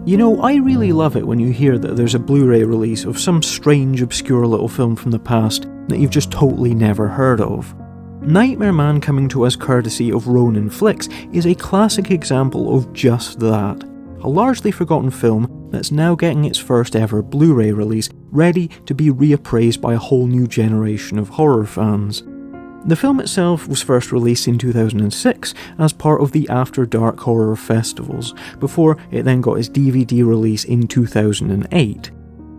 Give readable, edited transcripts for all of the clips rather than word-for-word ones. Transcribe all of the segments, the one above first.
You know, I really love it when you hear that there's a Blu Ray release of some strange, obscure little film from the past that you've just totally never heard of. Nightmare Man, coming to us courtesy of Ronin Flix, is a classic example of just that. A largely forgotten film that's now getting its first ever Blu Ray release, ready to be reappraised by a whole new generation of horror fans. The film itself was first released in 2006 as part of the After Dark Horror Festivals, before it then got its DVD release in 2008.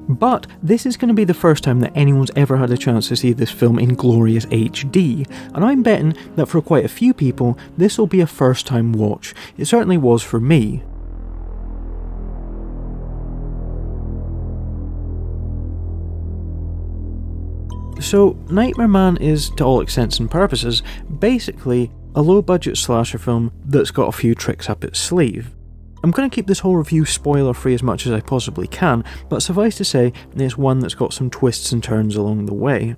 But this is going to be the first time that anyone's ever had a chance to see this film in glorious HD, and I'm betting that for quite a few people this will be a first time watch. It certainly was for me. So, Nightmare Man is, to all intents and purposes, basically a low-budget slasher film that's got a few tricks up its sleeve. I'm going to keep this whole review spoiler-free as much as I possibly can, but suffice to say, it's one that's got some twists and turns along the way.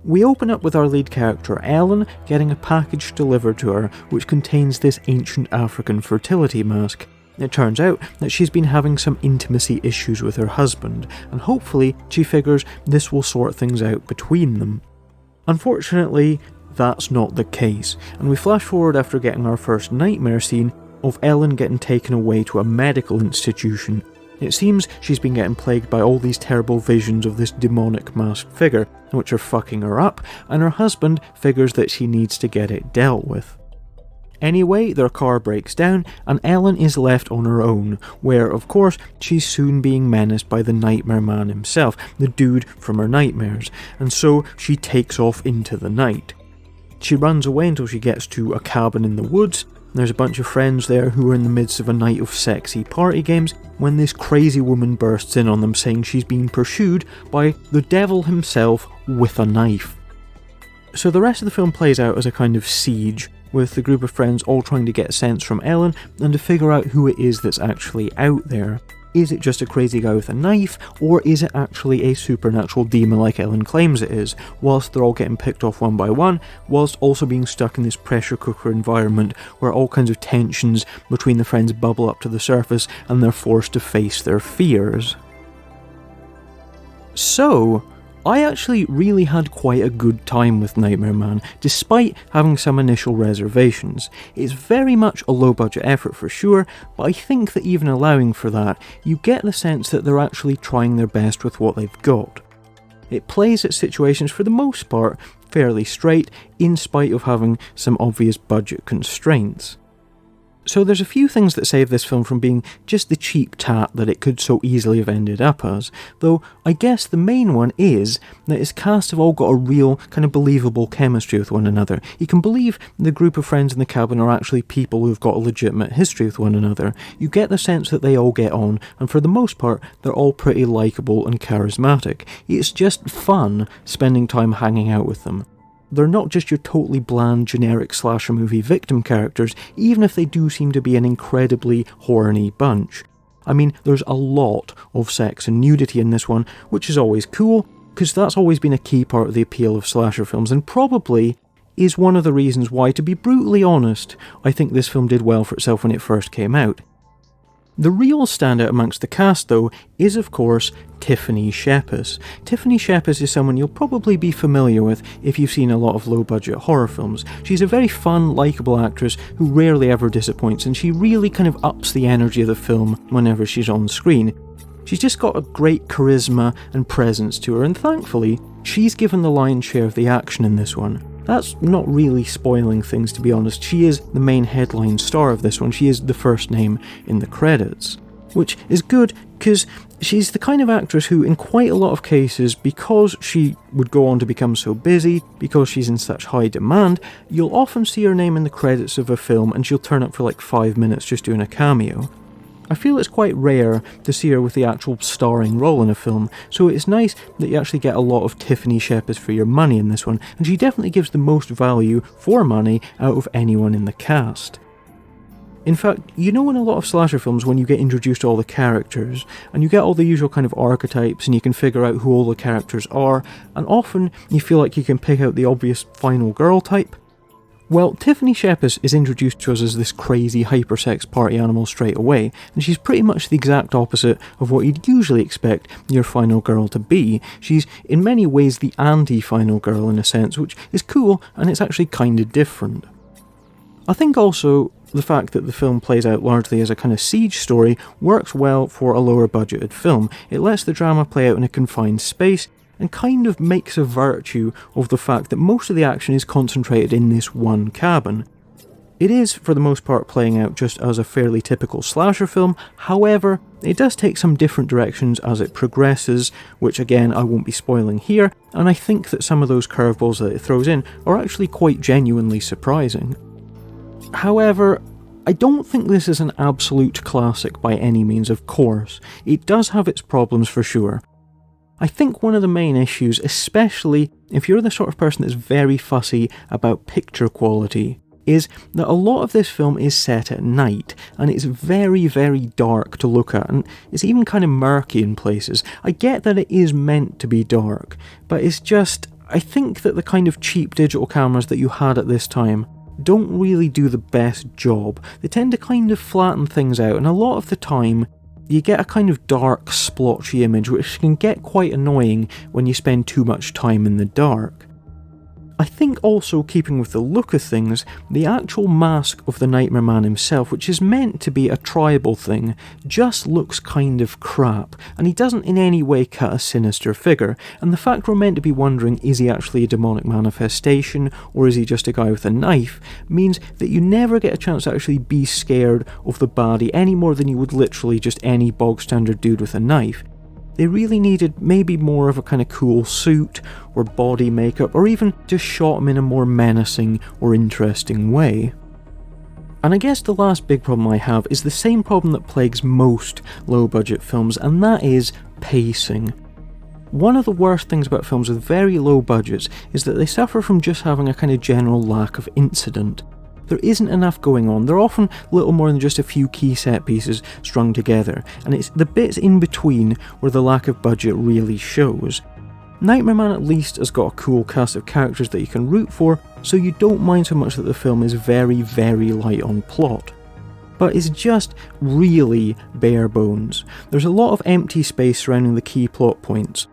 We open up with our lead character Ellen getting a package delivered to her which contains this ancient African fertility mask. It turns out that she's been having some intimacy issues with her husband, and hopefully she figures this will sort things out between them. Unfortunately, that's not the case, and we flash forward after getting our first nightmare scene of Ellen getting taken away to a medical institution. It seems she's been getting plagued by all these terrible visions of this demonic masked figure, which are fucking her up, and her husband figures that she needs to get it dealt with. Anyway, their car breaks down and Ellen is left on her own, where of course she's soon being menaced by the Nightmare Man himself, the dude from her nightmares, and so she takes off into the night. She runs away until she gets to a cabin in the woods. There's a bunch of friends there who are in the midst of a night of sexy party games when this crazy woman bursts in on them saying she's being pursued by the devil himself with a knife. So the rest of the film plays out as a kind of siege, with the group of friends all trying to get sense from Ellen and to figure out who it is that's actually out there. Is it just a crazy guy with a knife, or is it actually a supernatural demon like Ellen claims it is, whilst they're all getting picked off one by one, whilst also being stuck in this pressure cooker environment where all kinds of tensions between the friends bubble up to the surface and they're forced to face their fears. So, I actually really had quite a good time with Nightmare Man, despite having some initial reservations. It's very much a low-budget effort for sure, but I think that even allowing for that, you get the sense that they're actually trying their best with what they've got. It plays its situations for the most part fairly straight, in spite of having some obvious budget constraints. So there's a few things that save this film from being just the cheap tat that it could so easily have ended up as, though I guess the main one is that its cast have all got a real, kind of believable chemistry with one another. You can believe the group of friends in the cabin are actually people who've got a legitimate history with one another. You get the sense that they all get on, and for the most part, they're all pretty likeable and charismatic. It's just fun spending time hanging out with them. They're not just your totally bland, generic slasher movie victim characters, even if they do seem to be an incredibly horny bunch. I mean, there's a lot of sex and nudity in this one, which is always cool, because that's always been a key part of the appeal of slasher films, and probably is one of the reasons why, to be brutally honest, I think this film did well for itself when it first came out. The real standout amongst the cast, though, is of course Tiffany Shepis. Tiffany Shepis is someone you'll probably be familiar with if you've seen a lot of low-budget horror films. She's a very fun, likeable actress who rarely ever disappoints, and she really kind of ups the energy of the film whenever she's on screen. She's just got a great charisma and presence to her, and thankfully, she's given the lion's share of the action in this one. That's not really spoiling things, to be honest. She is the main headline star of this one. She is the first name in the credits, which is good because she's the kind of actress who, in quite a lot of cases, because she would go on to become so busy, because she's in such high demand, you'll often see her name in the credits of a film and she'll turn up for like 5 minutes just doing a cameo. I feel it's quite rare to see her with the actual starring role in a film, so it's nice that you actually get a lot of Tiffany Shepis for your money in this one, and she definitely gives the most value for money out of anyone in the cast. In fact, you know in a lot of slasher films when you get introduced to all the characters, and you get all the usual kind of archetypes and you can figure out who all the characters are, and often you feel like you can pick out the obvious final girl type? Well, Tiffany Shepis is introduced to us as this crazy hypersex party animal straight away, and she's pretty much the exact opposite of what you'd usually expect your final girl to be. She's in many ways the anti-final girl in a sense, which is cool, and it's actually kinda different. I think also the fact that the film plays out largely as a kind of siege story works well for a lower budgeted film. It lets the drama play out in a confined space, and kind of makes a virtue of the fact that most of the action is concentrated in this one cabin. It is, for the most part, playing out just as a fairly typical slasher film, however, it does take some different directions as it progresses, which again I won't be spoiling here, and I think that some of those curveballs that it throws in are actually quite genuinely surprising. However, I don't think this is an absolute classic by any means, of course. It does have its problems for sure. I think one of the main issues, especially if you're the sort of person that's very fussy about picture quality, is that a lot of this film is set at night, and it's very, very dark to look at, and it's even kind of murky in places. I get that it is meant to be dark, but it's just, I think that the kind of cheap digital cameras that you had at this time don't really do the best job. They tend to kind of flatten things out, and a lot of the time, you get a kind of dark, splotchy image which can get quite annoying when you spend too much time in the dark. I think also, keeping with the look of things, the actual mask of the Nightmare Man himself, which is meant to be a tribal thing, just looks kind of crap, and he doesn't in any way cut a sinister figure, and the fact we're meant to be wondering is he actually a demonic manifestation, or is he just a guy with a knife, means that you never get a chance to actually be scared of the baddie any more than you would literally just any bog standard dude with a knife. They really needed maybe more of a kind of cool suit, or body makeup, or even just shot him in a more menacing or interesting way. And I guess the last big problem I have is the same problem that plagues most low-budget films, and that is pacing. One of the worst things about films with very low budgets is that they suffer from just having a kind of general lack of incident. There isn't enough going on. They're often little more than just a few key set pieces strung together, and it's the bits in between where the lack of budget really shows. Nightmare Man at least has got a cool cast of characters that you can root for, so you don't mind so much that the film is very, very light on plot. But it's just really bare bones. There's a lot of empty space surrounding the key plot points.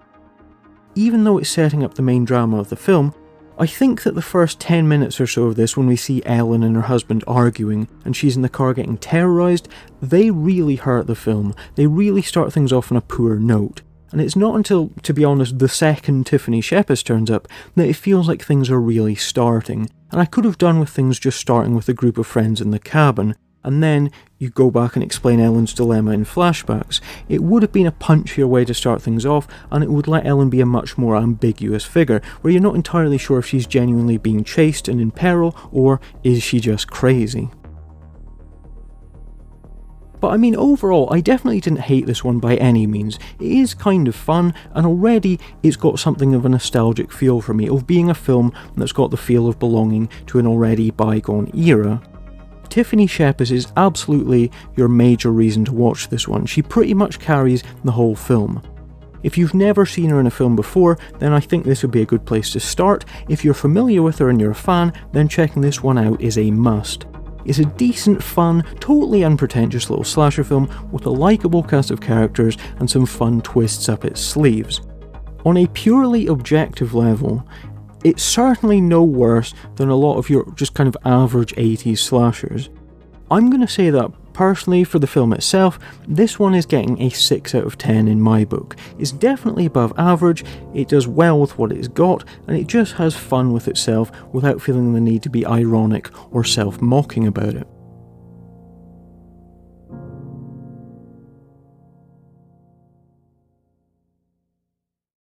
Even though it's setting up the main drama of the film, I think that the first 10 minutes or so of this, when we see Ellen and her husband arguing and she's in the car getting terrorised, they really hurt the film. They really start things off on a poor note. And it's not until, to be honest, the second Tiffany Shepis turns up that it feels like things are really starting. And I could have done with things just starting with a group of friends in the cabin, and then you go back and explain Ellen's dilemma in flashbacks. It would have been a punchier way to start things off, and it would let Ellen be a much more ambiguous figure, where you're not entirely sure if she's genuinely being chased and in peril, or is she just crazy. But I mean, overall, I definitely didn't hate this one by any means. It is kind of fun, and already it's got something of a nostalgic feel for me, of being a film that's got the feel of belonging to an already bygone era. Tiffany Shepis is absolutely your major reason to watch this one. She pretty much carries the whole film. If you've never seen her in a film before, then I think this would be a good place to start. If you're familiar with her and you're a fan, then checking this one out is a must. It's a decent, fun, totally unpretentious little slasher film with a likeable cast of characters and some fun twists up its sleeves. On a purely objective level, it's certainly no worse than a lot of your just kind of average 80s slashers. I'm going to say that personally, for the film itself, this one is getting a 6 out of 10 in my book. It's definitely above average, it does well with what it's got, and it just has fun with itself without feeling the need to be ironic or self-mocking about it.